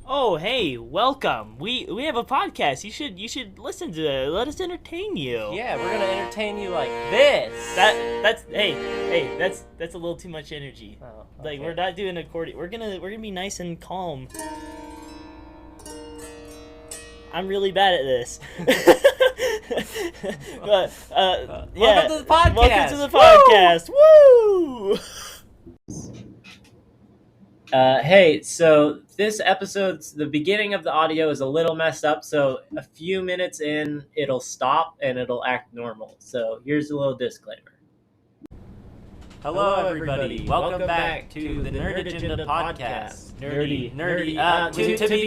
Oh, hey, welcome. We have a podcast. You should listen to it. Let us entertain you. Yeah, we're gonna entertain you like this. That's a little too much energy. Oh, okay. Like we're not doing accordion. We're gonna be nice and calm. I'm really bad at this. But yeah. Welcome to the podcast. Welcome to the podcast. Woo! Hey, so this episode's the beginning of the audio is a little messed up, so a few minutes in it'll stop and it'll act normal. So here's a little disclaimer. Hello everybody. Welcome back to the Nerd Agenda podcast. Nerdy.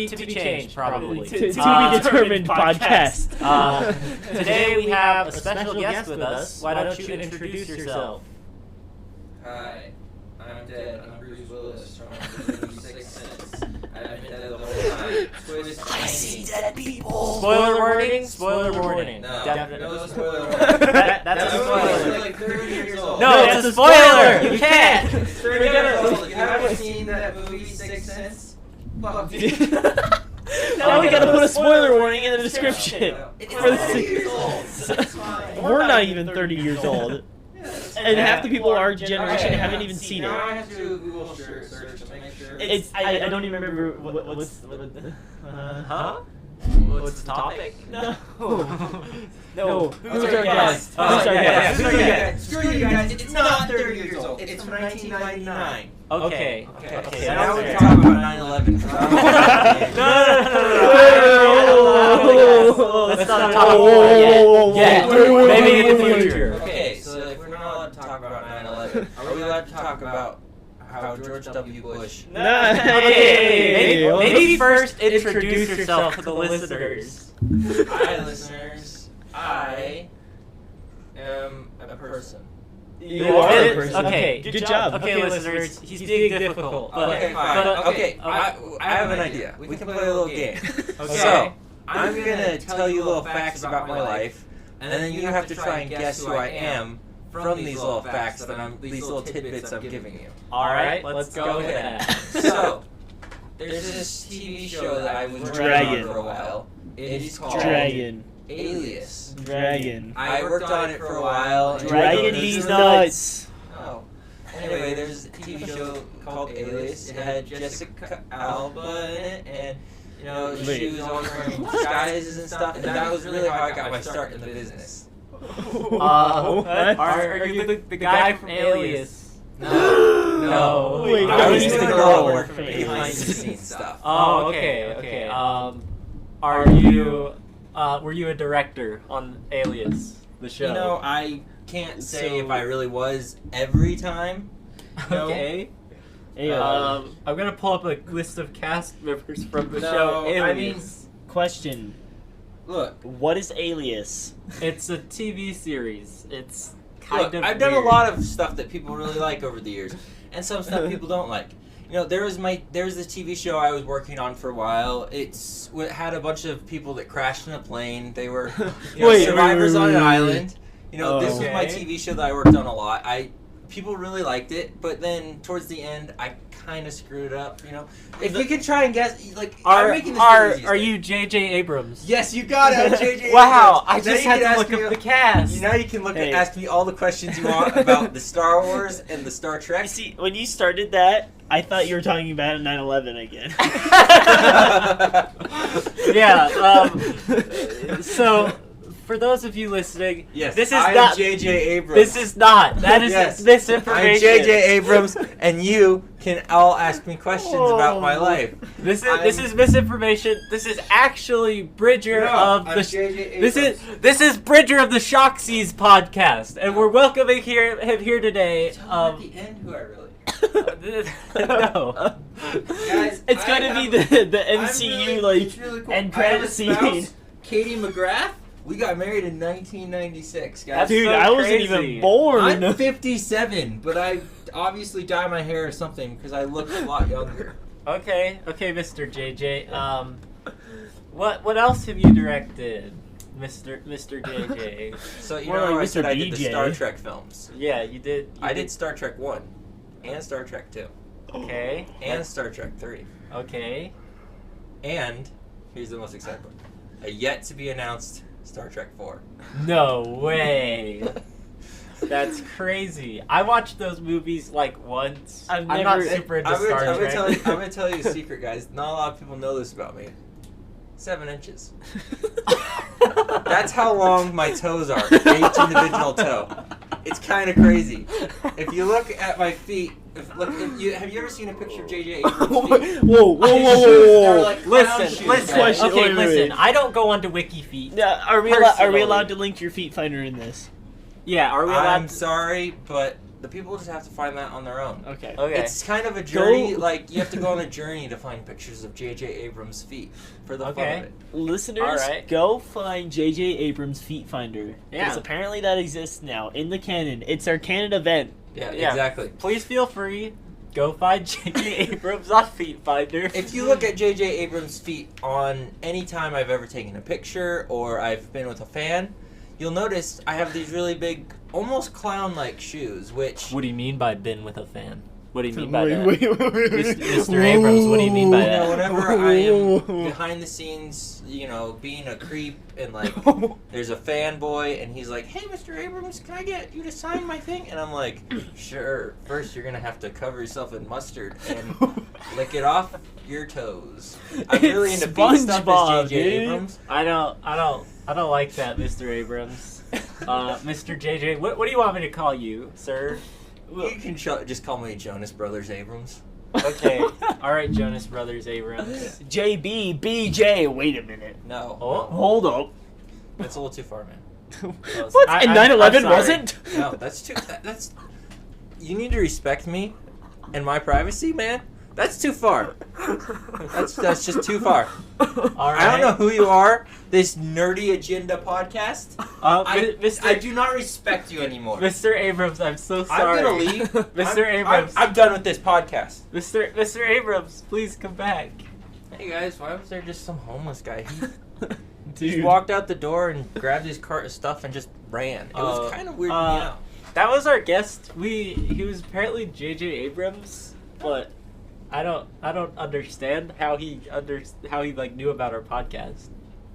To be changed probably. To be determined podcast. Today we have a special guest with us. Why don't you introduce yourself? Hi, I'm dead. I'm Bruce Willis from 6 Sense. I've been dead the whole time. I see dead people. Spoiler warning. No, Definitely. no spoiler warning. That's a It's spoiler. like 30 years old. No, it's a spoiler. You can't. 30 years old. You haven't seen that movie 6 Sense? Fuck you. Now we gotta put a spoiler warning in the description. It's For the 30 years old. It's fine. We're not even 30 years old. And half the people our generation haven't even seen Now I it. have to do a Google search to make sure. I don't even remember what's Huh? What's the topic? No. No. Who's our guest? Oh, Who's our yeah, guest? who's our guest? Screw you guys, it's not 30 years old. It's from 1999. Okay. Okay, that's now we fair. can talk about 9/11. No. Let's not talk about it yet. Maybe in the future. Okay, so if we're not allowed to talk about 9/11, are we allowed to talk about how George W. Bush... Okay, maybe first introduce yourself to the listeners. Hi, listeners. I am a person. You are a person. Okay, Good job. Okay, listeners, he's being difficult. Okay, fine. Okay, I have an idea. We can play a little game. Okay. So, I'm gonna tell you little facts about my life, and then you have to try and guess who I am from these little facts these little tidbits I'm giving you. All right, let's go with that. So, there's this TV show that I was working Dragon. on for a while. It's called Dragon. Alias. Dragon. I worked on it for a while. and Dragon it was these really- nuts. Oh. Anyway, there's a TV show called Alias. It had Jessica Alba in it, and you know she was always wearing disguises and stuff. And that was really how I got my start in the business. Are you the guy from Alias? No. Wait, I no, was he's the the girl girl working working behind the scenes stuff. Oh, okay. Are you? Were you a director on Alias, the show? You know, I can't say So- if I really was every time. No. Okay. Hey, I'm gonna pull up a list of cast members from the No, show Alias. I mean- question. Look, What is Alias? It's a TV series. It's kind of I've done a weird. lot of stuff that people really like over the years, and some stuff people don't like. You know, there's this TV show I was working on for a while. It had a bunch of people that crashed in a plane. They were survivors on an island. You know, this was my Okay. TV show that I worked on a lot. People really liked it, but then towards the end, I kind of screwed it up. You know, if you can try and guess, like, I'm making this really easy. Are you J.J. Abrams? Yes, you got it, JJ. Wow, I Now just you had can to ask look me- up the cast. Now you can Hey. ask me all the questions you want about the Star Wars and the Star Trek. You see, when you started that, I thought you were talking about 9/11 again. Yeah. So, for those of you listening, Yes, this is I not. am J.J. Abrams. This is not. That is Yes. misinformation. I'm J.J. Abrams, and you can all ask me questions about my life. This I'm- is misinformation. This is actually Bridger of I'm the. J.J. This is Bridger of the Shoxies podcast, and we're welcoming him here today. At the end, who I really. No. Guys, It's I gonna be have- the I'm MCU really- like it's really cool. end I have a credit spouse, scene. Katie McGrath. We got married in 1996, guys. Dude, so I wasn't crazy. even born. I'm 57, but I obviously dye my hair or something because I look a lot younger. Okay, Mr. JJ. What else have you directed, Mr. JJ? So you More know like how I Mr. said I did the DJ. Star Trek films. Yeah, you did. I did Star Trek 1 and Star Trek 2 Okay. and Star Trek 3. Okay. And here's the most exciting part: a yet to be announced Star Trek 4. No way. That's crazy. I watched those movies like once. I'm not super into Star Trek. I'm gonna tell you a secret, guys. Not a lot of people know this about me. 7 inches. That's how long my toes are. Each individual toe. It's kind of crazy. If you look at my feet, have you ever seen a picture of J.J. Abrams' feet? Whoa. Like Listen. Question. Okay, Wait. listen. I don't go onto Wiki Feet. Yeah, are we allowed to link your feet finder in this? Yeah, are we allowed I'm sorry, but the people just have to find that on their own. Okay. It's kind of a journey. Like, you have to go on a journey to find pictures of J.J. Abrams' feet for the fun of it. Listeners, go find J.J. Abrams' feet finder. Yeah. Because apparently that exists now in the canon. It's our canon event. Yeah, exactly. Please feel free. Go find J.J. Abrams on Feet Finder. If you look at J.J. Abrams' feet on any time I've ever taken a picture or I've been with a fan, you'll notice I have these really big, almost clown-like shoes, which... What do you mean by been with a fan? What do you mean by Wait. that? Mr. Abrams, what do you mean by that? Whenever I am behind the scenes, being a creep, and, like, there's a fanboy, and he's like, hey, Mr. Abrams, can I get you to sign my thing? And I'm like, sure. First, you're going to have to cover yourself in mustard and lick it off your toes. I'm really into beat stuff as J.J. Abrams. I don't like that, Mr. Abrams. Mr. JJ, what do you want me to call you, sir? You can just call me Jonas Brothers Abrams. Okay. All right, Jonas Brothers Abrams. JB, BJ. Wait a minute. No. Oh. Hold up. That's a little too far, man. What? And 9/11 wasn't? No, that's too... That's... You need to respect me and my privacy, man. That's too far. That's just too far. All right. I don't know who you are, this nerdy agenda podcast. I do not respect you anymore. Mr. Abrams, I'm so sorry. I'm gonna leave. Mr. Abrams. I'm done with this podcast. Mr. Abrams, please come back. Hey guys, why was there just some homeless guy? He Dude. walked out the door and grabbed his cart of stuff and just ran. It was kind of weird. That was our guest. He was apparently J.J. Abrams, but I don't understand how he like knew about our podcast.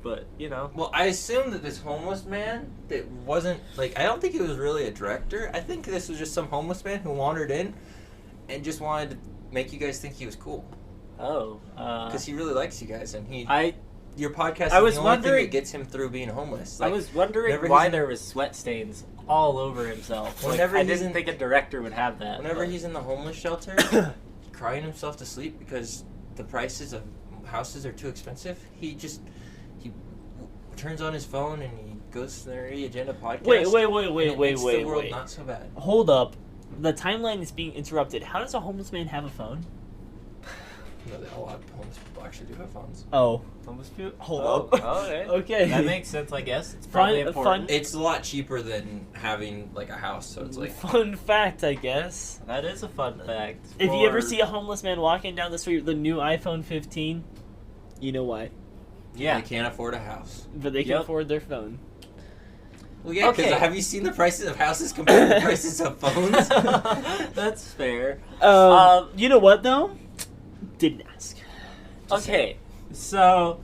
But Well, I assume that this homeless man that wasn't like, I don't think he was really a director. I think this was just some homeless man who wandered in and just wanted to make you guys think he was cool. Oh, Because he really likes you guys, and your podcast is I was the only thing wondering- that gets him through being homeless. I was wondering why there was sweat stains all over himself. Whenever I he's didn't think a director would have that. Whenever he's in the homeless shelter, crying himself to sleep because the prices of houses are too expensive, he turns on his phone and he goes to the Nerdy Agenda podcast. Wait. The world not so bad. Hold up. The timeline is being interrupted. How does a homeless man have a phone? No, a lot of homeless people actually do have phones. Oh. Homeless people? Hold up. Okay. Okay. That makes sense, I guess. It's probably important. It's a lot cheaper than having like a house, so it's like Fun fact, I guess. That is a fun fact. If you ever see a homeless man walking down the street with the new iPhone 15, you know why. Yeah. they can't afford a house. But they can afford their phone. Well, yeah, because have you seen the prices of houses compared to the prices of phones? That's fair. You know what, though? Didn't ask. Okay, so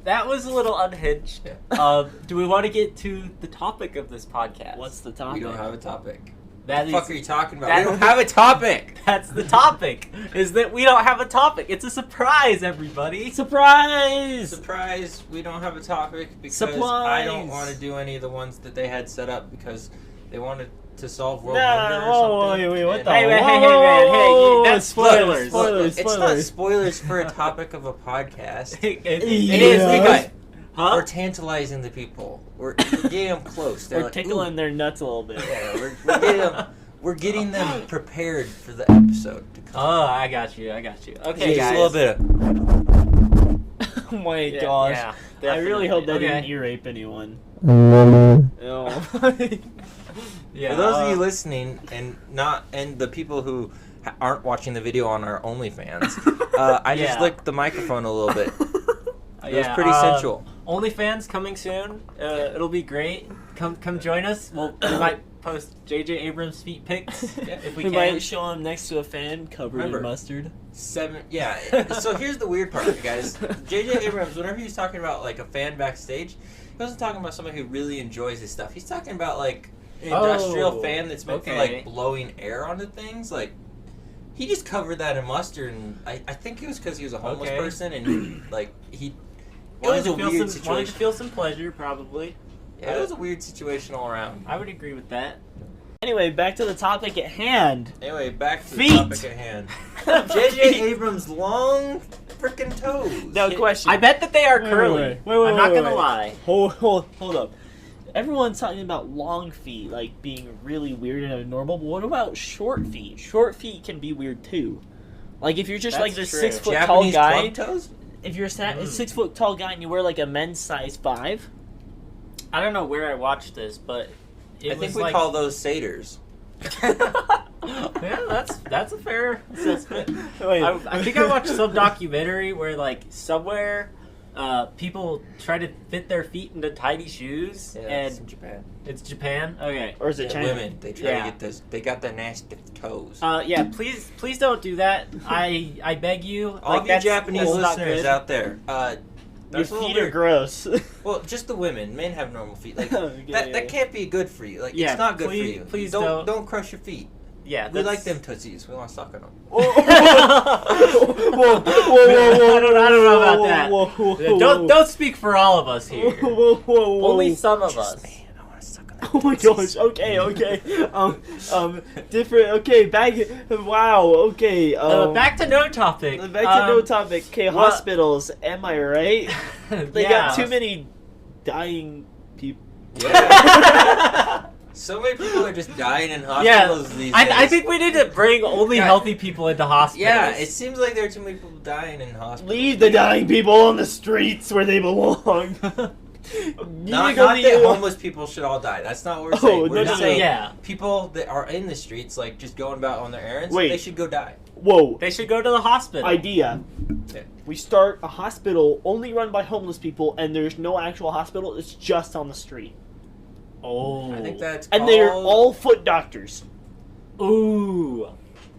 that was a little unhinged. Yeah. Do we want to get to the topic of this podcast? What's the We topic? don't have a topic. That What the fuck is- are you talking about? that- We don't have a topic! That's the topic, is that we don't have a topic. It's a surprise, everybody. Surprise! Surprise, we don't have a topic because I Supplies. don't want to do any of the ones that they had set up because they wanted to solve world Nah, hunger or whoa, something. wait, what And- the- Hey, man, Whoa, that's spoilers. Spoilers. It's not spoilers for a topic of a podcast. It It Yeah. is, Levi. Huh? We're tantalizing the people. We're getting them close. They're We're like, tickling "Ooh." their nuts a little bit. Yeah, we're getting them prepared for the episode to come. Oh, I got you. Okay, Just guys. a little bit of. Oh my Yeah, gosh. yeah, I really hope that definitely. didn't ear rape anyone. Oh. Yeah. For those of you listening and the people who aren't watching the video on our OnlyFans, I just Yeah. licked the microphone a little bit. It was yeah, pretty sensual. OnlyFans coming soon. It'll be great. Come join us. We might post J.J. Abrams' feet pics if we We can. might show him next to a fan covered Remember. in mustard. Yeah. So here's the weird part, guys. J.J. Abrams, whenever he's talking about like a fan backstage, he wasn't talking about somebody who really enjoys his stuff. He's talking about like an industrial fan that's meant for like blowing air onto things. Like he just covered that in mustard, and I think it was because he was a homeless person, and like he. It was a weird Wanted to situation. feel some pleasure, probably. Yeah, it was a weird situation all around. I would agree with that. Anyway, back to the topic at hand. Anyway, back to Feet. the topic at hand. J.J. Abrams' long freaking toes. Now, question. I bet that they are curly. Wait, I'm not gonna lie. Hold up. Everyone's talking about long feet, like being really weird and abnormal, but what about short feet? Short feet can be weird too. Like if you're just like That's this true. 6 foot Japanese tall guy. club toes? If you're a 6 foot tall guy and you wear like a men's size 5, I don't know where I watched this, but I think we call those satyrs. Yeah, that's a fair assessment. Wait. I think I watched some documentary where like somewhere people try to fit their feet into tiny shoes, Yeah, and it's in Japan. it's Japan. Okay. or is it Yeah, China? women, they try Yeah. to get this. They got the nasty toes. Yeah, please don't do that. I beg you. All of you that's Japanese not listeners good. out there, Your that's a little feet are weird. gross. Well, just the women. Men have normal feet. Like Okay, that yeah. can't be good for you. Like Yeah, it's not good please- for you. please don't crush your feet. Yeah, We like that's- them tootsies. We want to suck on them. Whoa, I don't know about that. Whoa, Don't speak for all of us here. Whoa. Only some of us. Man, I want to suck on them. Oh my gosh. Okay. Different. Okay. Back. Wow. Okay. Back to no topic. Back to no topic. Okay. what- Hospitals. Am I right? They got too many dying people. Yeah. So many people are just dying in hospitals these days. I think we need to bring only Yeah. healthy people into hospitals. Yeah, it seems like there are too many people dying in hospitals. Leave the dying people on the streets where they belong. Not that homeless people should all die. That's not what we're saying. Oh, We're no, just no, saying yeah. people that are in the streets, like just going about on their errands, Wait. they should go die. Whoa. They should go to the hospital. Idea. Yeah. We start a hospital only run by homeless people, and there's no actual hospital. It's just on the street, Oh. I think that's and they're called- all foot doctors, Ooh.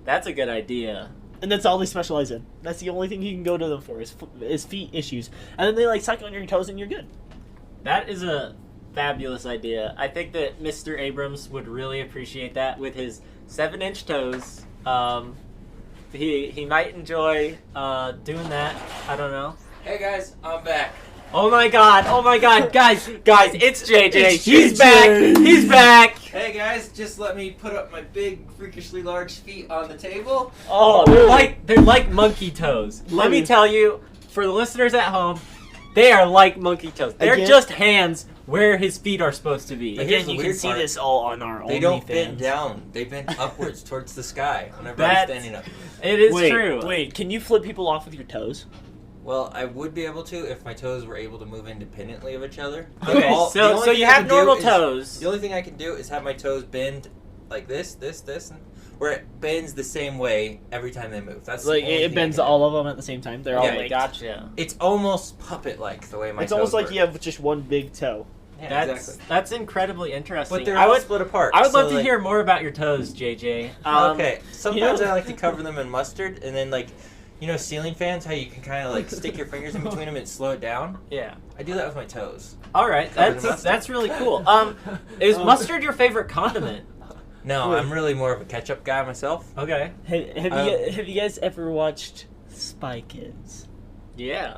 That's a good idea. and that's all they specialize in. That's the only thing you can go to them for is feet issues, and then they like suck on your toes, and you're good. That is a fabulous idea. I think that Mr. Abrams would really appreciate that with his 7-inch toes. He might enjoy doing that. I don't know. Hey guys, I'm back. Oh my god, guys, it's JJ. It's He's JJ. back. He's back. Hey guys, just let me put up my big, freakishly large feet on the table. Oh, they're like monkey toes. Let me tell you, for the listeners at home, they are like monkey toes. They're Again? just hands where his feet are supposed to be. But here's Again, the you can weird see part. this all on our They don't OnlyFans. bend down. They bend upwards towards the sky whenever That's- I'm standing up. It is Wait, true. wait. Can you flip people off with your toes? Well, I would be able to if my toes were able to move independently of each other. Okay, The only so thing you I have can do normal is- toes. The only thing I can do is have my toes bend like this, and where it bends the same way every time they move. That's Like the only it thing bends I can all of them at the same time. They're all Yeah, linked. Gotcha. do. It's almost puppet-like the way my It's toes almost like work. you have just one big toe. Yeah, That's exactly. incredibly interesting. But they're I all would split apart. I would so, love to like- hear more about your toes, JJ. Okay, sometimes you know- I like to cover them in mustard, and then like, you know, ceiling fans, how you can kind of like stick your fingers in between them and slow it down. Yeah. I do that with my toes. All right. Covered in That's mustard. that's really cool. Is mustard your favorite condiment? No, I'm really more of a ketchup guy myself. Okay. Have you guys ever watched Spy Kids? Yeah.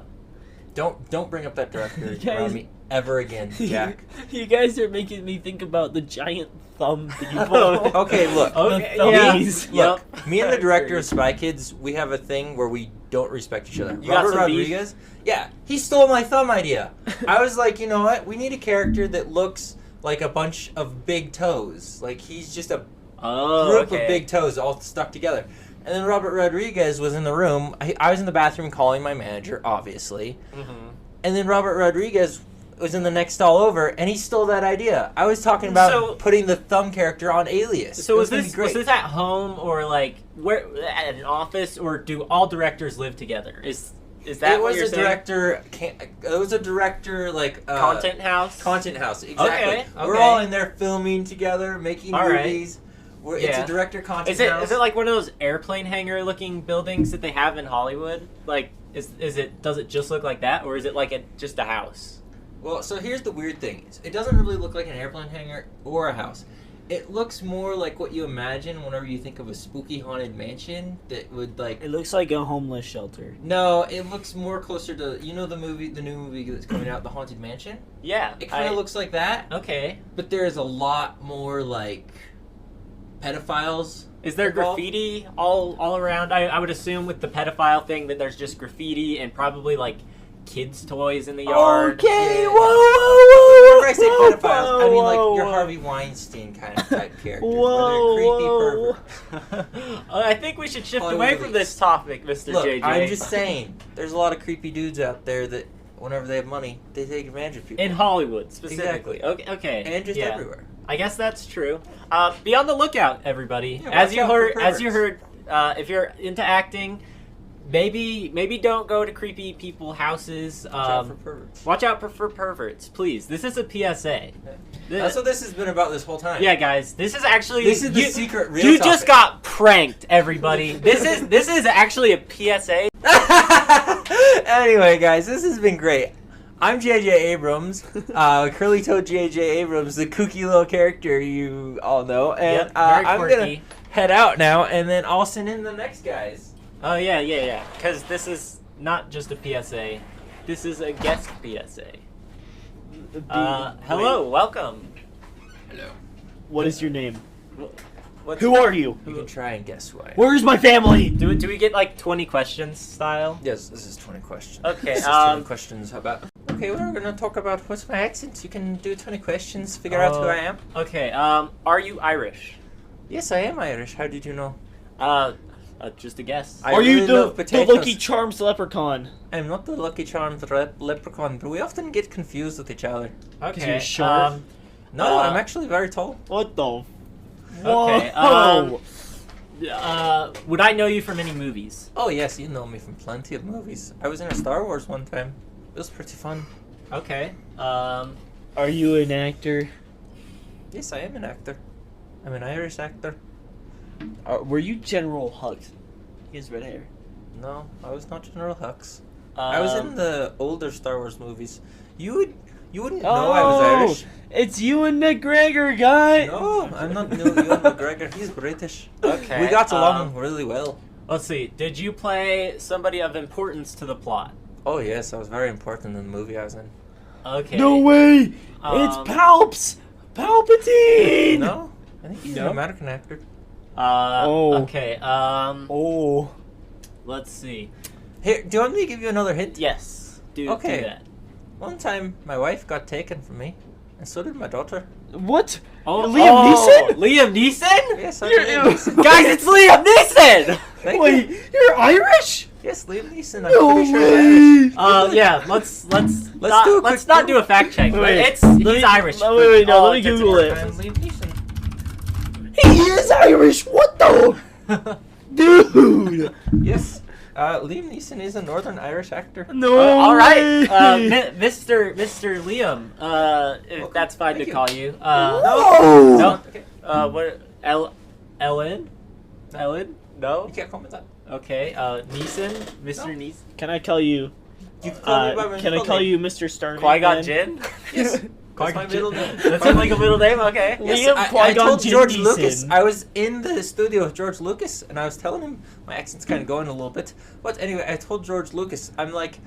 Don't bring up that director Guys- around me ever again, Jack. You guys are making me think about the giant thumb people. Okay, look. Okay. The Yeah. thumbies. Look, Yep. me and the director of Spy Kids, we have a thing where we don't respect each other. You got Robert some beef? Rodriguez, yeah, he stole my thumb idea. I was like, you know what? We need a character that looks like a bunch of big toes. Like he's just a group of big toes all stuck together. And then Robert Rodriguez was in the room. I was in the bathroom calling my manager, obviously. Mm-hmm. And then Robert Rodriguez was in the next stall over, and he stole that idea. I was talking about So- putting the thumb character on Alias. So It was gonna be this great. at home or like where at an office, or do all directors live together? Is that it what was you're a saying? director? It was a director like Content house. Content house, exactly. Okay, We're okay. all in there filming together, making All right. movies. It's Yeah. a director content Is it house. is it like one of those airplane hangar looking buildings that they have in Hollywood? Like, is it does it just look like that, or is it like just a house? Well, so here's the weird thing. It doesn't really look like an airplane hangar or a house. It looks more like what you imagine whenever you think of a spooky haunted mansion that would like. It looks like a homeless shelter. No, it looks more closer to the new movie that's coming out, The Haunted Mansion. Yeah, It kind of looks like that, okay. but there is a lot more like pedophiles. Is there involved. graffiti all around? I would assume with the pedophile thing that there's just graffiti and probably like kids' toys in the yard. Okay, Yeah. whoa, whoa. Whenever I say pedophiles, I mean like whoa, your whoa. Harvey Weinstein kind of type characters. Whoa, where they're whoa. creepy perverts. I think we should shift Hollywood away from this topic, Mr. Look, JJ. I'm just saying, there's a lot of creepy dudes out there that whenever they have money, they take advantage of people. In Hollywood, specifically. Exactly. Okay. And just yeah. everywhere. I guess that's true. Be on the lookout, everybody. Yeah, as watch you out for heard, perverts. if you're into acting, maybe don't go to creepy people houses. Watch out for perverts. Watch out for perverts, please. This is a PSA. That's what this has been about this whole time. Yeah, guys, this is actually This is the secret real You topic. just got pranked, everybody. This is actually a PSA. Anyway, guys, this has been great. I'm JJ Abrams, curly-toed JJ Abrams, the kooky little character you all know, and Yep, very I'm quirky. gonna head out now, and then I'll send in the next guys. Oh yeah. Because this is not just a PSA. This is a guest PSA. Hello, welcome. Hello. What is your name? What's Who are you? You can try and guess who I am. Where's my family? Do we get like 20 questions style? Yes, this is 20 questions. Okay, This is 20 questions. How about? Okay, we're gonna talk about what's my accent. You can do 20 questions, figure out who I am. Okay, are you Irish? Yes, I am Irish. How did you know? Just a guess. I Are you really love the potatoes. Lucky Charms leprechaun? I'm not the Lucky Charms leprechaun, but we often get confused with each other. Okay. you're short. No, Uh, I'm actually very tall. What the? Okay, Whoa. would I know you from any movies? Oh yes, you know me from plenty of movies. I was in a Star Wars one time. It was pretty fun. Okay. Are you an actor? Yes, I am an actor. I'm an Irish actor. Were you General Hux? He has red hair. No, I was not General Hux. I was in the older Star Wars movies. You wouldn't know I was Irish. It's Ewan McGregor, guy. No, I'm not Ewan McGregor. He's British. Okay. We got along really well. Let's see. Did you play somebody of importance to the plot? Oh yes, I was very important in the movie I was in. Okay. No way! It's Um, Palps! Palpatine! No, I think he's No? an American actor. Oh. Okay. Oh. Let's see. Here, do you want me to give you another hint? Yes. Do Okay. that. One time, my wife got taken from me, and so did my daughter. What? Oh, Liam Neeson? Liam Neeson? Yes, I'm You're- Liam Neeson. Guys, it's Liam Neeson! Thank Wait, you. you're Irish? Yes, Liam Neeson. I'm No pretty sure he's Irish. way! Yeah, let's Let's not do a fact check. but Wait, he's Irish. no, wait, no, for all let me intents and Google it. I'm Liam Neeson. He is Irish! What the? purposes. Dude! Yes, Liam Neeson is a Northern Irish actor. No All right, way. Mr. Liam, if that's fine Thank to you. call you. No! No. Okay. What? Ellen? Ellen? No. You can't comment that. Okay. Neeson, Mr. No. Neeson. Can I call you? You can call me by my Can I middle call name. you Mr. Starving? Qui-Gon Man? Jinn. Yes. That's my middle name. That's like a middle name. Okay. Liam Yes, I Qui-Gon told Jinn George Neeson. Lucas. I was in the studio with George Lucas, and I was telling him my accent's kind of going a little bit. But anyway, I told George Lucas, I'm like,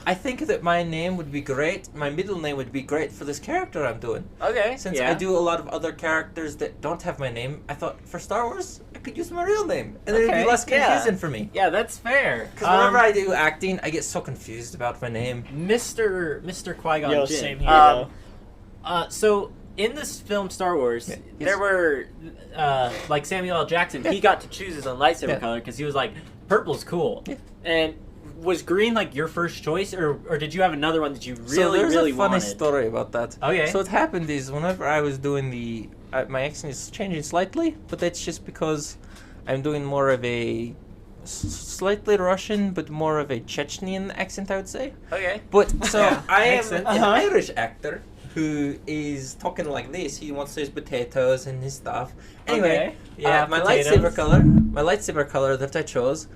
I think that my name would be great. My middle name would be great for this character I'm doing. Okay. Since yeah. I do a lot of other characters that don't have my name, I thought for Star Wars I could use my real name, and then it'd Okay, be less yeah. confusing for me. Yeah, that's fair. Because whenever I do acting, I get so confused about my name. Mr. Qui-Gon Yo, Jinn. same here, So in this film Star Wars, Yeah, yes. there were like Samuel L. Jackson. He got to choose his own lightsaber Yeah. color because he was like, "Purple's cool." Yeah. And was green like your first choice, or did you have another one that you So really there's really a funny wanted? story about that. Okay. So what happened is whenever I was doing my accent is changing slightly, but that's just because I'm doing more of a slightly Russian, but more of a Chechnyan accent, I would say. Okay. But so Yeah, I am makes sense. an Irish actor who is talking like this. He wants his potatoes and his stuff. Anyway, Okay. Yeah, my potatoes. lightsaber color that I chose.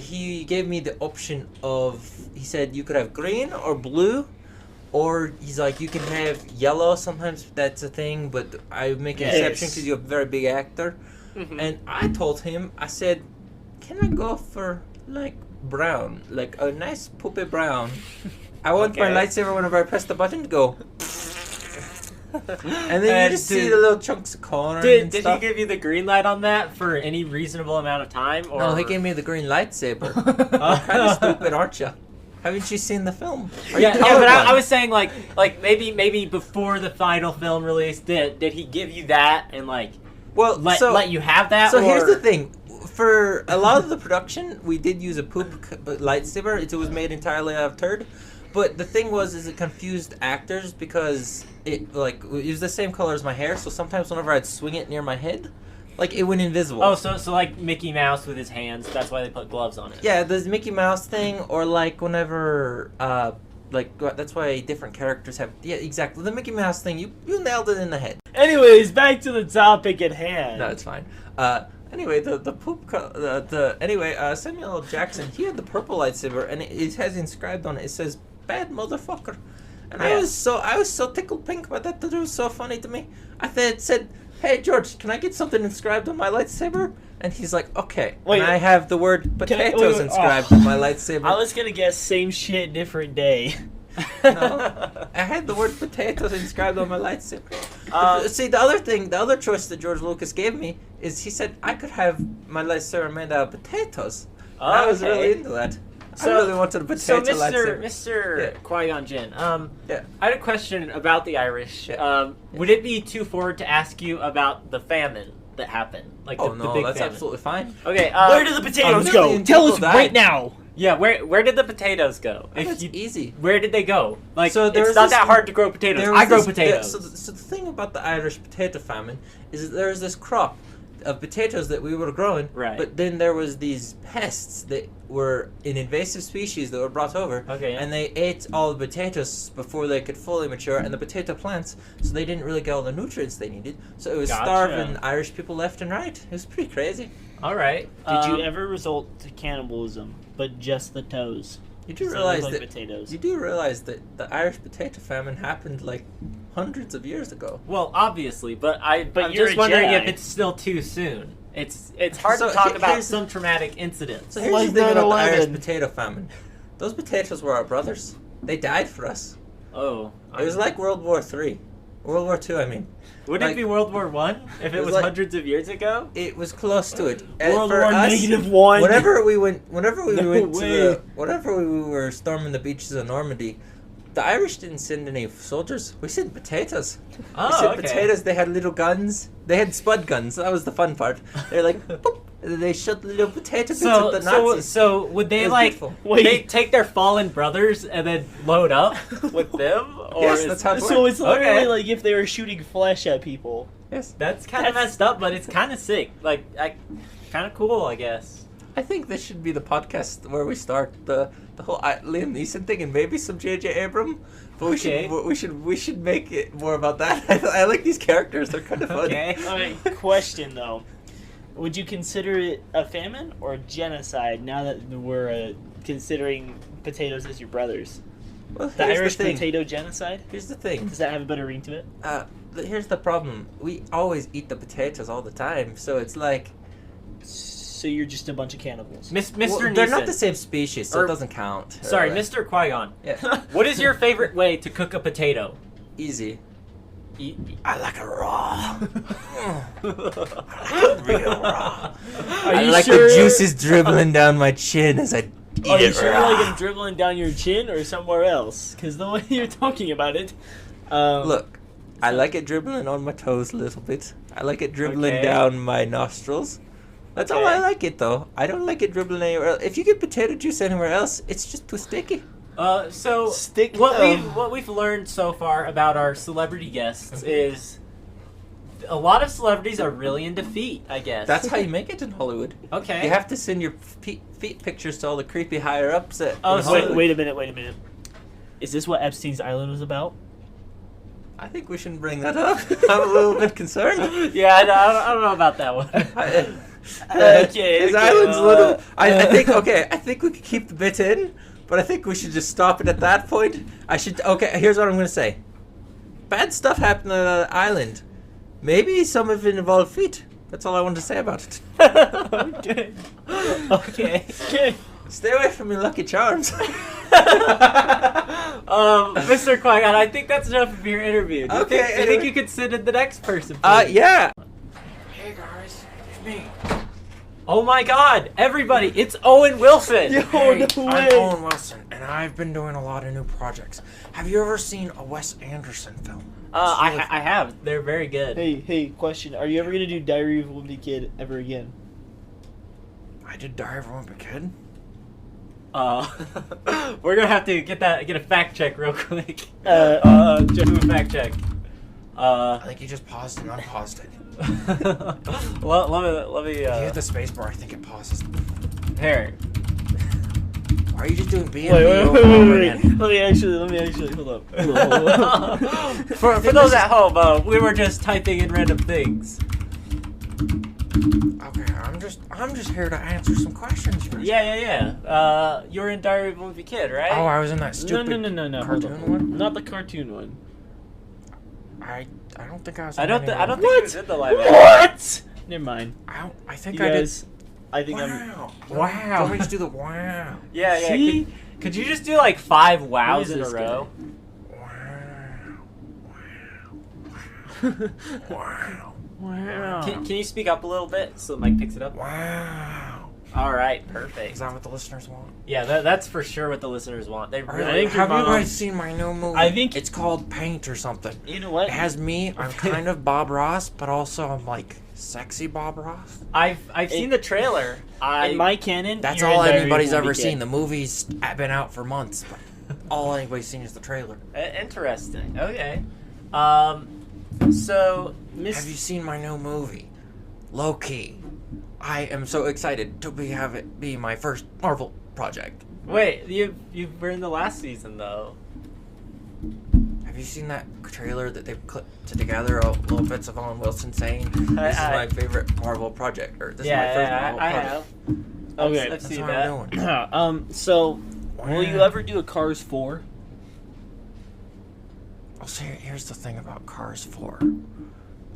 He gave me the option of. He said you could have green or blue, or he's like you can have yellow. Sometimes that's a thing, but I make an Yes. exception because you're a very big actor. Mhm. And I told him, I said, can I go for like brown, like a nice poopy brown? I want my Okay. lightsaber whenever I press the button to go. And then And you just see did- the little chunks of corn Did and he stuff. give you the green light on that for any reasonable amount of time? Or No, he gave me the green lightsaber. You're kind of stupid, aren't you? Haven't you seen the film? Are you Yeah, but I colorblind? was saying like maybe before the final film release, did he give you that and like well, let you have that? So or... here's the thing. For a lot of the production, we did use a lightsaber. It was made entirely out of turd. But the thing was, is it confused actors because it was the same color as my hair. So sometimes whenever I'd swing it near my head, like it went invisible. Oh, so like Mickey Mouse with his hands. That's why they put gloves on it. Yeah, the Mickey Mouse thing, or like whenever, that's why different characters have. Yeah, exactly. The Mickey Mouse thing, you nailed it in the head. Anyways, back to the topic at hand. No, it's fine. Anyway, Samuel L. Jackson, he had the purple lightsaber, and it has inscribed on it. It says "bad motherfucker," and Yeah. I was so tickled pink by that. That it was so funny to me. I said, "Hey George, can I get something inscribed on my lightsaber?" And he's like, "Okay." Wait, and I have the word potatoes wait, inscribed oh. on my lightsaber. I was gonna guess same shit, different day. No, I had the word potatoes inscribed on my lightsaber. See, the other choice that George Lucas gave me is he said I could have my lightsaber made out of potatoes. And I was really into that. I really wanted a So, potato lightsaber. Mr. Yeah. Qui-Gon Jinn, Yeah. I had a question about the Irish. Yeah. Would it be too forward to ask you about the famine that happened? Like Oh the no, big that's famine. absolutely fine. Okay. Where did the potatoes a go? million Tell us people right died. now. Yeah, where did the potatoes go? Oh, that's easy. Where did they go? Like, So there it's was not this- that hard to grow potatoes. There was I grow this- potatoes. So the thing about the Irish potato famine is that there was this crop of potatoes that we were growing, Right. but then there was these pests that were an invasive species that were brought over, Okay. and they ate all the potatoes before they could fully mature, and the potato plants, so they didn't really get all the nutrients they needed. So it was Gotcha. starving Irish people left and right. It was pretty crazy. All right. Did you ever resort to cannibalism, but just the toes? You do So they realize look like that potatoes. you do realize that the Irish potato famine happened like hundreds of years ago. Well, obviously, but I'm you're just a wondering Jedi. if it's still too soon. It's hard So to talk he- about here's- some traumatic incidents. So here's Like the thing about the Irish 9/11. potato famine. Those potatoes were our brothers. They died for us. Oh, It was like World War III. World War II, I mean. Would like- it be World War One if It it was was like- hundreds of years ago? It was close to it. World For War us, -1. Whenever we went No way. whenever we were storming the beaches of Normandy, the Irish didn't send any soldiers. We sent potatoes. Oh, we sent okay. potatoes. They had little guns. They had spud guns. That was the fun part. They're like, boop, and then they shot little potato bits at the Nazis. So would It they was like beautiful. Wait. they take their fallen brothers and then load up with them? Or Yes, is- that's how it So works. it's literally Okay. like if they were shooting flesh at people. Yes. That's kind of That's- messed up, but it's kind of sick. Like, kind of cool, I guess. I think this should be the podcast where we start the whole Liam Neeson thing and maybe some J.J. Abrams. But Okay. we should make it more about that. I like these characters; they're kind of fun. Okay. Alright, question though. Would you consider it a famine or a genocide now that we're considering potatoes as your brothers? Well, The here's Irish the thing. potato genocide? Here's the thing. Does that have a better ring to it? Here's the problem. We always eat the potatoes all the time, so it's like So you're just a bunch of cannibals. Mr. well, Neeson. they're not the same species, so Or- it doesn't count. Sorry, Or, Mr. Qui-Gon. Yeah. What is your favorite way to cook a potato? Easy. E- I like it raw. Real raw. Are I you like sure? the juices dribbling down my chin as I eat Are you it sure raw. you like them dribbling down your chin or somewhere else? Because the way you're talking about it. Look, I like it dribbling on my toes a little bit. I like it dribbling Okay. down my nostrils. That's all I Okay. like it though. I don't like it dribbling anywhere else. If you get potato juice anywhere else, it's just too sticky. So Stick what them. we've learned so far about our celebrity guests is A lot of celebrities are really into feet, I guess. That's how you make it in Hollywood. Okay. You have to send your feet pictures to all the creepy higher ups. Oh, Wait a minute. Is this what Epstein's Island was about? I think we shouldn't bring that up. I'm a little bit concerned. Yeah, I don't know about that one. His island's little. I think we could keep the bit in, but I think we should just stop it at that point. Okay, here's what I'm going to say. Bad stuff happened on the island. Maybe some of it involved feet. That's all I wanted to say about it. Okay. Stay away from your Lucky Charms. Mr. Qui-Gon, I think that's enough of your interview. Do you think you could sit in the next person, please? Yeah. Hey guys, it's me. Oh my God! Everybody, it's Owen Wilson. Yo, Hey, no I'm way. Owen Wilson, and I've been doing a lot of new projects. Have you ever seen a Wes Anderson film? I have. They're very good. Hey, question. Are you ever gonna do Diary of a Wimpy Kid ever again? I did Diary of a Wimpy Kid. We're gonna have to get a fact check real quick. Just do a fact check. I think you just paused and unpaused it. let me. If you hit the space bar, I think it pauses. Here. Why are you just doing B&B Wait. over and over again? Let me actually. Hold up. For those at home, we were just typing in random things. Okay, I'm just here to answer some questions. Yeah. You're in Diary of a Wimpy Kid, right? Oh, I was in that stupid No. cartoon one. Not the cartoon one. I don't think I was. I don't think What? he was in the live action. What? Never mind. I think You I guys, did. I think Wow. Wow. Do you want me to do the wow? Yeah. See? Could you just do like 5 Who wows is in a this row? Wow. Wow. Can you speak up a little bit so the mic picks it up? Wow. All right, Is perfect. that what the listeners want? Yeah, that's for sure what the listeners want. They really. think Have your you mom- guys seen my new movie? I think- it's called Paint or something. You know what? It has me. I'm kind of Bob Ross, but also I'm like sexy Bob Ross. I've seen the trailer. In my canon, That's you're in all Diary of a anybody's Wimpy ever Kid. seen. The movie's been out for months, but all anybody's seen is the trailer. Interesting. Okay. So Have you seen my new movie? Low Key. I am so excited to have it be my first Marvel project. wait, you were in the last season though. Have you seen that trailer that they've clipped together little bits of Owen Wilson saying, "This is my favorite Marvel project," or "This is my first Marvel I project"? have. Okay. I've That's seen what that. I'm doing. So, will you ever do a Cars 4? I'll say, here's the thing about Cars 4.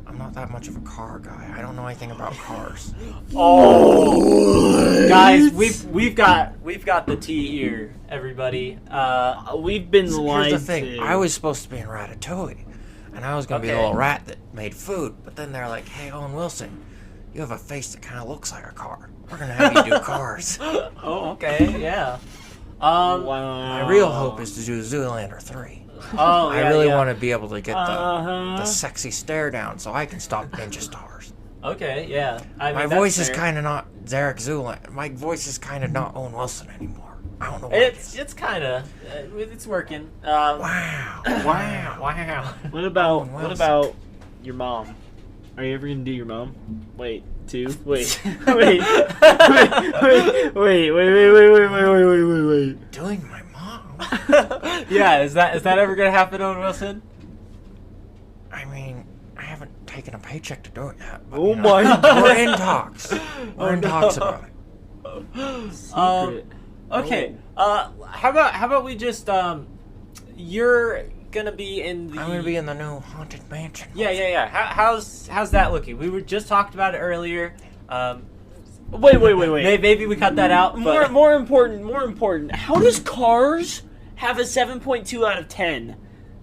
I'm not that much of a car guy. I don't know anything about cars. Oh, guys, we've got the tea here, everybody. We've been lied Here's the thing. to. I was supposed to be in Ratatouille, and I was going to be the Okay. little rat that made food. But then they're like, "Hey, Owen Wilson, you have a face that kind of looks like a car. We're going to have you do cars." Oh, okay, yeah. Wow. My real hope is to do Zoolander 3. Oh, I yeah, really yeah. want to be able to get Uh-huh. the sexy stare down so I can stop Ninja Stars. Okay, yeah. I mean, My that's voice is fair. kind of not Zarek Zoolander. My voice is kind of not Owen Wilson anymore. I don't know what It's kind of it's working. Wow. Wow. What about Owen what Wilson. about your mom? Are you ever gonna do your mom? Wait, 2. Wait. wait. Doing my mom? Yeah, is that ever gonna happen, Owen Wilson? I mean, I haven't taken a paycheck to do it yet. But, Oh you know, my We're in talks. We're in talks about it. Secret. Okay. How about we just you're gonna be in the. I'm going to be in the new Haunted Mansion. Yeah. How's that looking? We were just talked about it earlier. Wait. Maybe we cut that out. But More important. How does Cars have a 7.2 out of 10?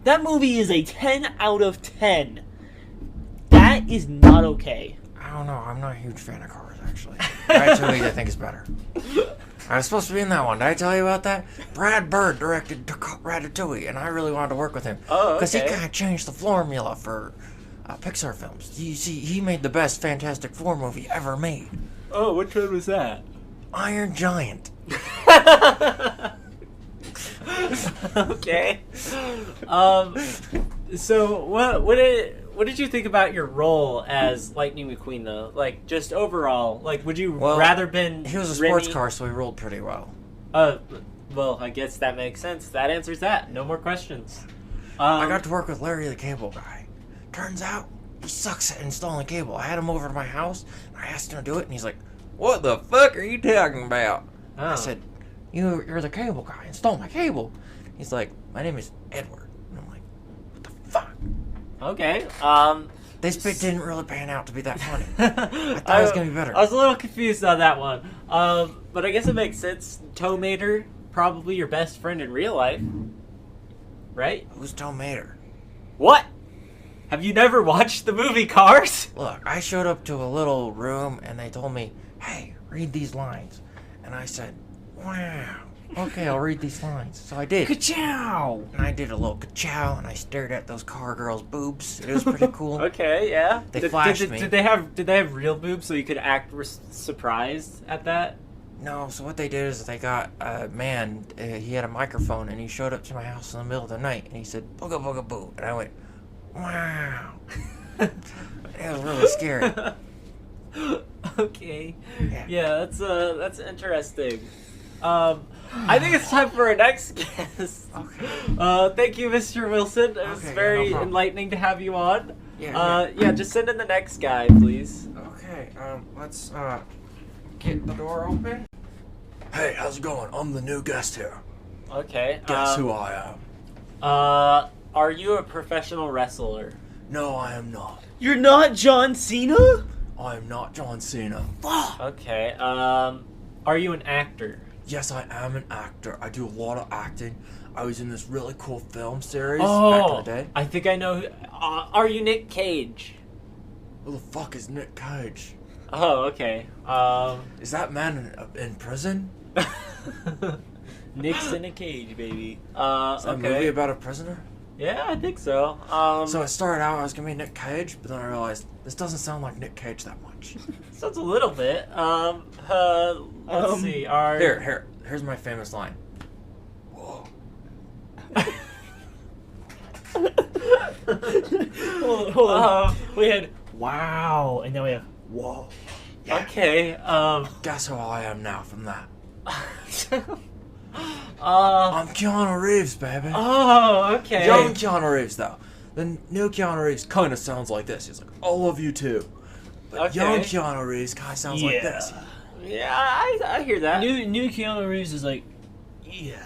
That movie is a 10 out of 10. That is not okay. I don't know. I'm not a huge fan of cars, actually. Ratatouille, I think, is better. I was supposed to be in that one. Did I tell you about that? Brad Bird directed Ratatouille, and I really wanted to work with him. Oh, Because he okay. kind of changed the formula for Pixar films. You see, he made the best Fantastic Four movie ever made. Oh, which one was that? Iron Giant. Okay. So what did you think about your role as Lightning McQueen, though? Like, just overall, like, would you Well, rather been He was a sports Remy? car, so he rolled pretty well. Well, I guess that makes sense. That answers that. No more questions. I got to work with Larry the Cable Guy. Turns out, he sucks at installing cable. I had him over to my house, and I asked him to do it, and he's like, "What the fuck are you talking about?" Oh. I said, You're the cable guy. Install my cable." He's like, "My name is Edward." And I'm like, "What the fuck?" Okay. This bit didn't really pan out to be that funny. I thought it was going to be better. I was a little confused on that one. But I guess it makes sense. Tow Mater, probably your best friend in real life. Right? Who's Tom Mater? What? Have you never watched the movie Cars? Look, I showed up to a little room, and they told me, "Hey, read these lines." And I said, "Wow. Okay, I'll read these lines." So I did. Ka-chow! And I did a little ka-chow, and I stared at those car girls' boobs. It was pretty cool. Okay, yeah. They flashed me. Did they have real boobs so you could act surprised at that? No, so what they did is they got a man, he had a microphone, and he showed up to my house in the middle of the night, and he said, "Booga booga boo." And I went, "Wow." It was really scary. Okay. Yeah. Yeah, that's interesting. I think it's time for our next guest. Okay. Thank you, Mr. Wilson. It was Okay, yeah, very no problem. enlightening to have you on. Yeah. Yeah, just send in the next guy, please. Okay, let's, get the door open. Hey, how's it going? I'm the new guest here. Okay. Guess who I am? Are you a professional wrestler? No, I am not. You're not John Cena? I am not John Cena. Okay. Are you an actor? Yes, I am an actor. I do a lot of acting. I was in this really cool film series back in the day. I think I know. Are you Nick Cage? Who the fuck is Nick Cage? Oh, okay. Is that man in prison? Nick's in a cage, baby. Is that a movie about a prisoner? Yeah, I think so. So it started out I was gonna be Nick Cage, but then I realized this doesn't sound like Nick Cage that much. Sounds a little bit. Let's see. Here's my famous line. Whoa. Hold on. We had wow, and now we have whoa. Yeah. Okay. Guess who I am now from that? Uh. I'm Keanu Reeves, baby. Oh, okay. Young Keanu Reeves, though. The new Keanu Reeves kind of sounds like this. He's like, "I love you too." But Okay. young Keanu Reeves kind of sounds like this. Yeah, I hear that. New Keanu Reeves is like, yeah.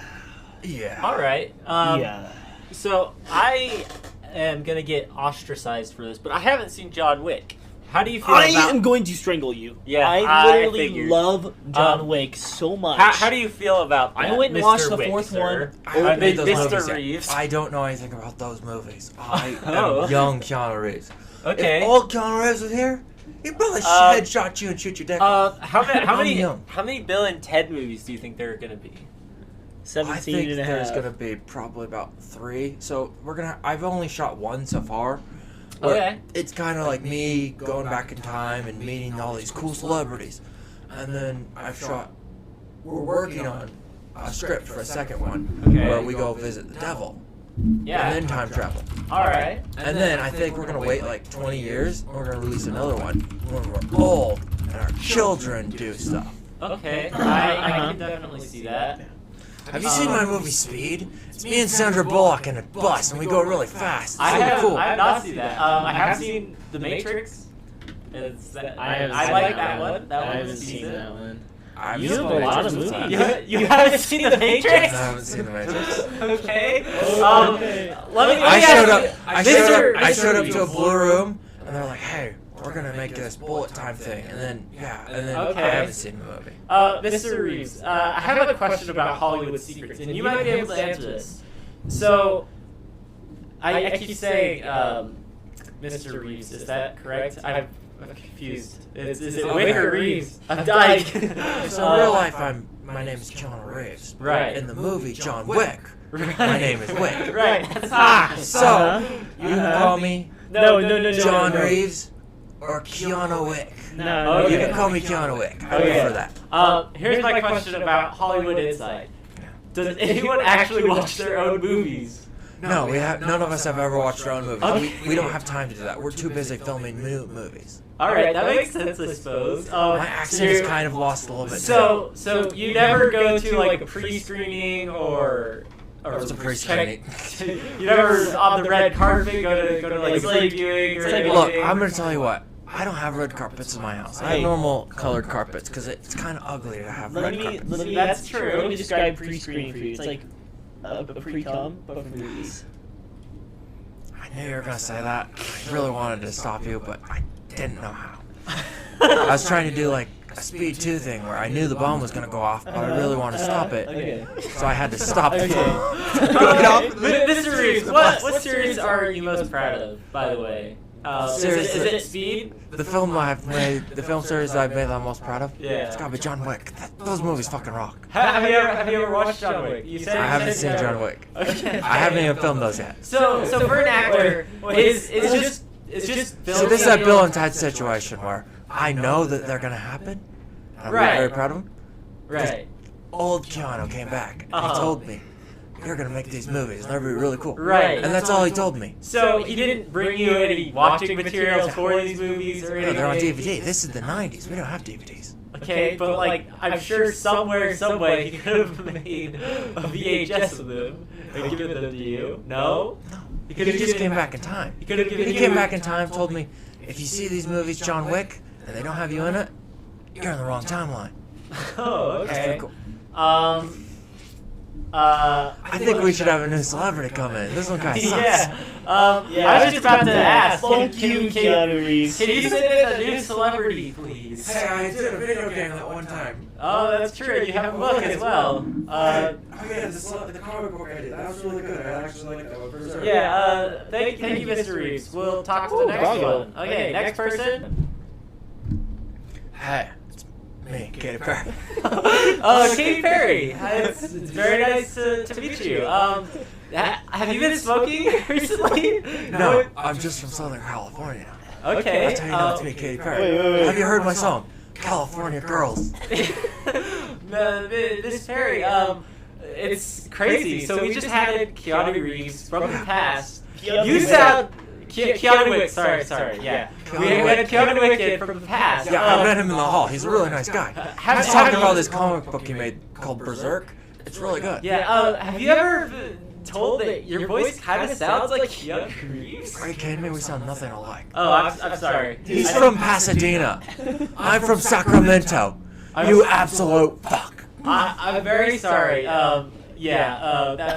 Yeah. All right. Yeah. So I am gonna get ostracized for this, but I haven't seen John Wick. How do you feel I about? am going to strangle you. Yeah, I I literally figured. love John Wick so much. How do you feel about that, I went and Mr. watched the Wick, fourth sir? one. I haven't made those Mr. movies yet. Reeves. I don't know anything about those movies. I Oh. am young Keanu Reeves. Okay. If old Keanu Reeves was here, he'd probably headshot you and shoot your dick. How many young. how many Bill and Ted movies do you think there are gonna be? 17 I think and a there's half. gonna be probably about 3. So I've only shot 1 so far. where Okay. It's kind of like me going back in time and meeting all these cool celebrities, and then we're working on a script for a second one Okay. where we go visit the devil Yeah. and then time travel. All right. And then I think we're gonna wait like 20 years and we're gonna release another one when we're old and our children do stuff. Okay. I can definitely see that. Have you seen my movie Speed? It's me and Sandra Bullock in a bus, and we go really fast. It's really cool. I have not seen that. I have seen The Matrix. I like that one. That I one haven't was seen decent. that one. I've You seen have The a lot Matrix of a time. movies. You haven't seen The I Matrix? haven't seen The Matrix. Okay. Okay. Let me I ask showed you- up. I showed up to a blue room, and they're like, "Hey, we're gonna make this bullet time thing," and then Okay. I haven't seen the movie. Mr. Reeves, I have a question about Hollywood secrets, and you might be able to answer this. So, I keep saying, Mr. Reeves, is that correct? I'm confused. Is it Wick or Reeves? I'm dying. So in real life, my name is Keanu Reeves. Right. In the movie John Wick, my name is Wick. Right. So you can call me No. John Reeves or Keanu Wick. No. You Okay. can call me Keanu Wick. I Okay. prefer that. Here's my question about Hollywood Inside. Does anyone actually watch their own movies? No, none of us have ever watched our own movies. We don't have time to do that. We're too busy filming new movies. All right, that makes sense, I suppose. My accent is kind of lost a little bit. So you never go to like a pre-screening or What's a pre-screening? You never on the red carpet go to like slave viewing or anything? Look, I'm gonna tell you what. I don't have red carpets in my house. I have normal colored carpets because it's kind of ugly to have red carpets. That's true. Let me describe pre-screening for you. It's like a pre-com, but for movies. I knew you were gonna say that. I really wanted to stop you, but I didn't know how. I was trying to do like a Speed 2 thing where I knew the bomb was gonna go off, but I really wanted to stop it. Okay. So I had to stop it. Mr. Reeves, what series are you most proud of, by the way? Is it Speed? The film I've made, the film series I've made that I'm most proud of? Yeah. It's gotta be John Wick. Those movies fucking rock. Have you ever watched John Wick? I haven't seen John Wick. Okay. I haven't even filmed those yet. So for an actor, it's just So this is a Bill and Ted situation where I know that they're gonna happen. And I'm Right. very proud of them. right. Old Keanu came back and Uh-huh. he told me, "You're gonna make these movies. And they're gonna be really cool." Right. And that's all he told me. So he didn't bring you any watching materials for these movies or No, anything? they're on DVD. This is the '90s. We don't have DVDs. Okay, but like, I'm sure somewhere, some way, he could have made a VHS of them and given them to you. No? No. He He just came back in time. He could have given He you... came back in time, told me, "If you see these movies, John Wick, and they don't have you in it, you're in the wrong timeline." Oh, That's pretty okay. cool. I I think we should have a new celebrity come in. This one guy sucks. Yeah. I was just about to ask. Fuck you, Keanu Reeves. Can you say a new celebrity, please? Hey, I did a video game that one time. Oh, that's true. You have a book as well. Oh yeah, the comic book I did. That was really good. I actually liked that one. Berserk. Yeah, thank you, Mr. Reeves. We'll talk to the next bravo. one. Okay, next person. Hey, it's me, Katy Perry. Katy Perry. It's very nice to meet you. Have you been smoking recently? No, I'm just from Southern California. Okay. That's how you know it's me, Katy Perry. wait. Have you heard my song, California Girls? Miss Perry, it's crazy. So we just had Keanu Reeves from the past. You sound... Keanu Wick, sorry, yeah. We had Keanu Wick from the past. Yeah, I met him in the hall. He's a really nice guy. He's talking about this comic book he made called Berserk. It's really good. Yeah, have you ever been told that your voice kind of sounds like Keanu Reeves? Are you kidding me? We sound nothing alike. Oh, I'm sorry. He's from Pasadena. I'm from Sacramento. You absolute fuck. I'm very sorry. I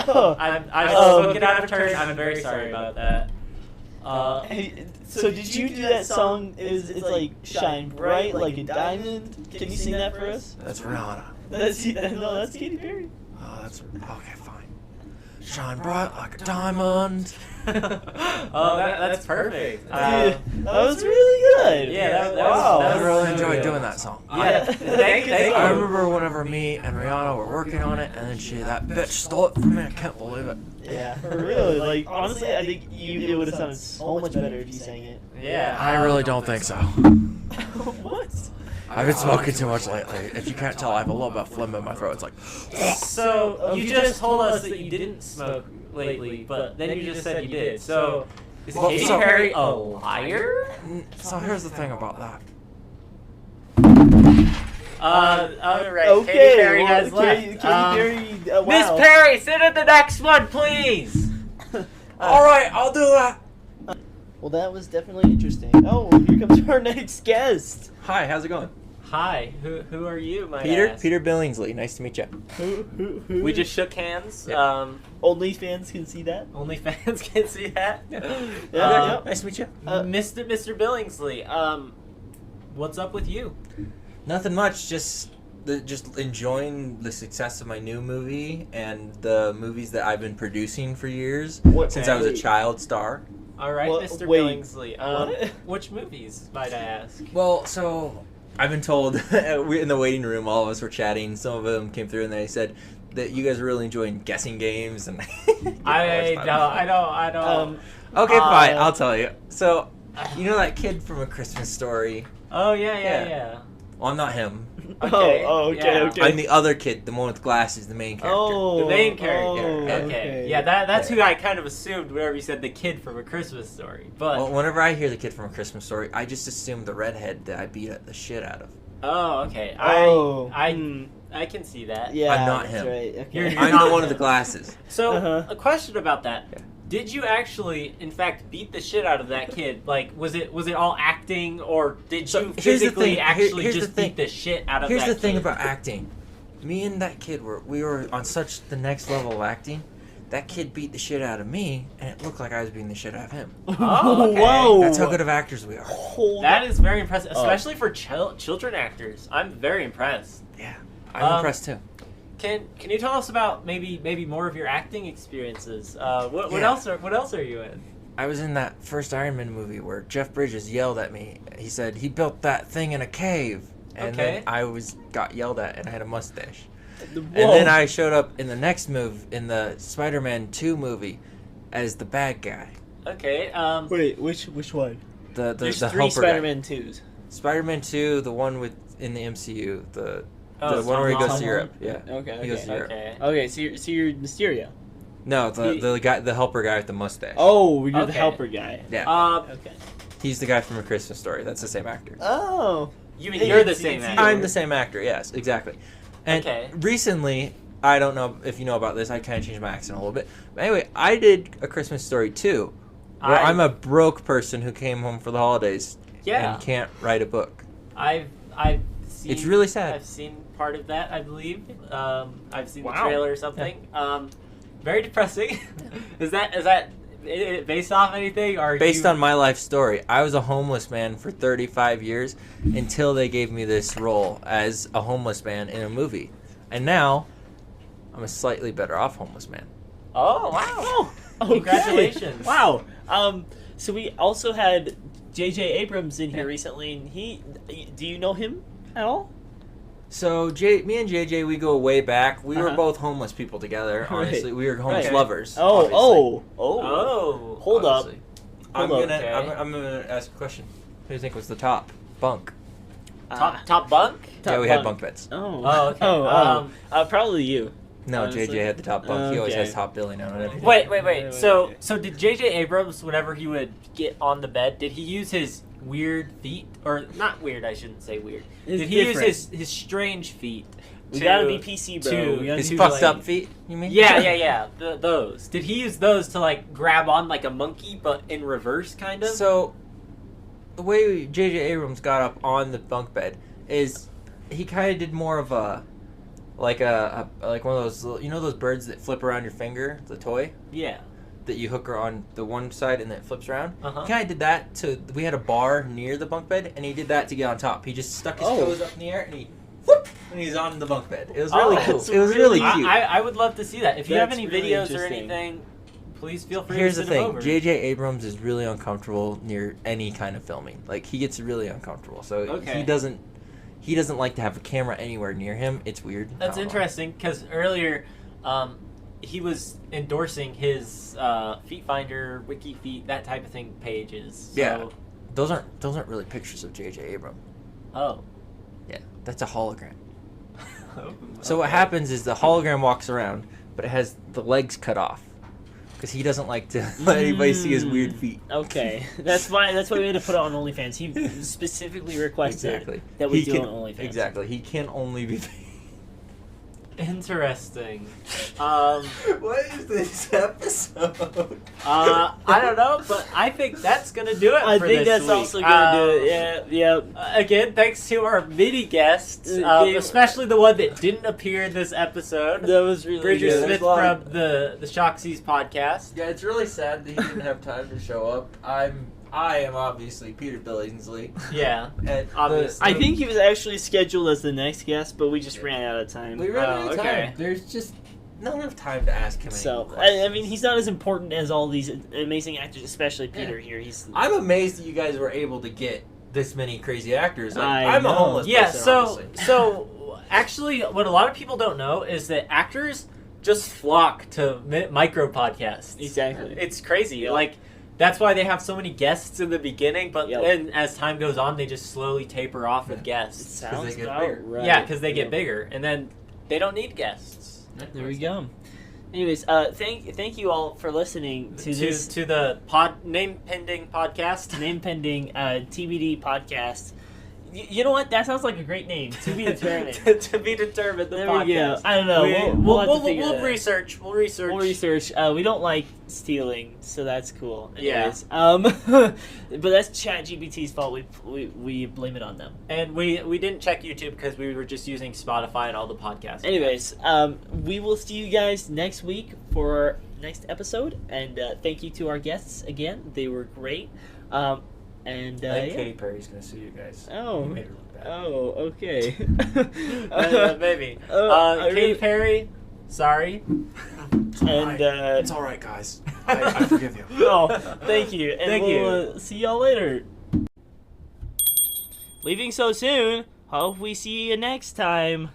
spoke it out of turn. I'm very sorry about that. Hey, so did you do that song? It's like Shine Bright Like a Diamond? Can you sing that for us? That's Rihanna. That's Katy Perry. Oh, that's okay. Fine. Shine bright like a diamond. That's perfect. That was really good. Yeah, that wow. was I really so enjoyed good. doing that song. Yeah, thank you. I remember whenever me and Rihanna were working on it, and then that bitch stole it from me. I can't believe it. Yeah, for real. Like, honestly, I think it would have sounded so much better if you sang it. Yeah. I really don't think so. What? I've been smoking too much lately. If you can't tell, I have a little bit of phlegm in my throat. It's like, So you just told us that you didn't smoke lately, but then you just said you did. So is Well, Katy so- Perry a liar? so here's the thing about that. All right. Okay, Katy Perry well, has left. Katy Perry, wow. Miss Perry, sit at the next one, please. All right, I'll do that. Well, that was definitely interesting. Oh, here comes our next guest. Hi, how's it going? Hi. Who are you, my Peter Billingsley. Nice to meet you. Who? We just shook hands. Yep. Only fans can see that. Only fans can see that. Yeah. Nice to meet you. Mr. Billingsley, what's up with you? Nothing much. Just enjoying the success of my new movie and the movies that I've been producing for years since I was a child star. All right, What? Mr. Wait. Billingsley. What? Which movies, might I ask? Well, so I've been told we're in the waiting room. All of us were chatting. Some of them came through and they said that you guys are really enjoying guessing games and. I don't. Okay, fine. I'll tell you. So, you know that kid from A Christmas Story? Oh yeah. Well, I'm not him. Okay, okay, yeah. okay. I'm the other kid, the one with glasses, the main character. Oh, The main character. oh, Okay. Yeah, that's who I kind of assumed whenever you said the kid from A Christmas Story. But Well, whenever I hear the kid from A Christmas Story, I just assume the redhead that I beat the shit out of. oh, okay. Oh, I can see that. yeah, I'm not that's him. Right. Okay. You're I'm not the one with him. the glasses. So, Uh-huh. a question about that. Yeah. Did you actually, in fact, beat the shit out of that kid? Like, was it all acting, or did So, you here's the physically thing. actually Here's the just thing. beat the shit out of Here's that the thing kid? about acting. Me and that kid we were on such the next level of acting. That kid beat the shit out of me, and it looked like I was beating the shit out of him. Oh, okay. Whoa! That's how good of actors we are. Hold That is very impressive, Oh. especially for children actors. I'm very impressed. Yeah, I'm impressed too. Can you tell us about maybe more of your acting experiences? What Yeah. else are you in? I was in that first Iron Man movie where Jeff Bridges yelled at me. He said he built that thing in a cave, and Okay. then I got yelled at, and I had a mustache. Whoa. And then I showed up in the next move in the Spider-Man 2 movie as the bad guy. Okay. Wait, which one? The There's the 3 helper Spider-Man 2s. guy. Spider-Man 2, the one with in the MCU, the Oh, one where he goes Tom to Holland? Europe. Yeah. Okay. He goes to Okay. Europe. Okay. Okay, so you're Mysterio. No, He- the helper guy with the mustache. Oh, you're the Okay. helper guy. Yeah. Okay. He's the guy from A Christmas Story. That's the same actor. Oh. You mean Hey, you're the it's- same it's actor? I'm the same actor, yes, exactly. And Okay. recently, I don't know if you know about this, I kind of changed my accent a little bit. But anyway, I did A Christmas Story 2, where I'm a broke person who came home for the holidays Yeah. and can't write a book. I've seen. It's really sad. I've seen part of that, I believe. I've seen the Wow. trailer or something. Very depressing. is that based off anything, or Based on my life story, I was a homeless man for 35 years until they gave me this role as a homeless man in a movie. And now, I'm a slightly better off homeless man. Oh wow! Okay. Congratulations. Wow. So we also had J.J. Abrams in here recently, and do you know him at all? So me and JJ, we go way back. We were Uh-huh. both homeless people together. Right. Honestly, we were homeless Right. lovers. Oh, obviously. Oh. Hold up. Obviously. I'm Hold up. gonna Okay. I'm gonna ask a question. Who do you think was the top bunk? Top bunk. Yeah, we had bunk beds. Oh. Oh, okay. Probably you. No, Honestly. JJ had the top bunk. He always Okay. has top billing on it. Wait. So did J.J. Abrams, whenever he would get on the bed, did he use his weird feet, or not weird? I shouldn't say weird. It's Did he different. use his strange feet? We to- gotta be PC, bro. to- We gotta His do fucked like- up feet. You mean? Yeah. Those. Did he use those to like grab on like a monkey, but in reverse, kind of? So, the way J.J. Abrams got up on the bunk bed is he kind of did more of a like like one of those those birds that flip around your finger, the toy Yeah. that you hook her on the one side and then it flips around. Uh-huh. He kind of did that to. We had a bar near the bunk bed, and he did that to get on top. He just stuck his toes up in the air and he. Whoop, and he's on the bunk bed. It was really cool. that's It was really really- cute. I would love to see that. If you have That's any really videos or interesting. anything, please feel free Here's to the send them thing: over. J.J. Abrams is really uncomfortable near any kind of filming. Like he gets really uncomfortable, so Okay. he doesn't like to have a camera anywhere near him. It's weird. I That's don't know. interesting because earlier, he was endorsing his Feet Finder, Wiki Feet, that type of thing pages. So, Yeah. Those aren't really pictures of J.J. Abrams. Oh. Yeah, that's a hologram. So what happens is the hologram walks around, but it has the legs cut off because he doesn't like to let anybody see his weird feet. Okay, that's why we had to put it on OnlyFans. He specifically requested Exactly. that we He do can- it on OnlyFans. Exactly. He can only be. Interesting. What is this episode? I don't know, but I think that's gonna do it. I for think this that's week. also gonna do it. Yeah. Again, thanks to our mini guests, Dave- especially the one that didn't appear in this episode, That was really Bridger good. Smith from the Shoxies podcast. Yeah, it's really sad that he didn't have time to show up. I am obviously Peter Billingsley. Yeah, And Obviously. I think he was actually scheduled as the next guest, but we just ran out of time. we ran out of time. okay. There's just not enough time to ask him. So any questions. I mean, he's not as important as all these amazing actors, especially Peter here. He's I'm amazed that you guys were able to get this many crazy actors. Like, I I'm know. a homeless Yeah, person, so obviously. so actually, what a lot of people don't know is that actors just flock to micro podcasts. exactly. It's crazy. Yeah. Like That's why they have so many guests in the beginning, but Yep. then as time goes on, they just slowly taper off with It guests. sounds they get about bigger. right. Yeah, because they get Yep. bigger, and then they don't need guests. There we go. Anyways, thank you all for listening to this To the name pending podcast. name pending TBD podcast. You know what? That sounds like a great name. To be determined. To be determined. The There podcast. we go. I don't know. We'll have to figure that out. research. We'll research. We'll research. We don't like stealing, so that's cool. Yeah. Anyways, but that's ChatGPT's fault. We blame it on them. And we didn't check YouTube because we were just using Spotify and all the podcasts. Anyways, we will see you guys next week for our next episode, and thank you to our guests again. They were great. And I think yeah. Katy Perry's gonna sue you guys. Oh. You made her look bad. Oh, okay. Maybe. I Katy really- Perry, sorry. And It's all right, guys. I forgive you. oh, thank you. And Thank we'll see y'all later. Leaving so soon. Hope we see you next time.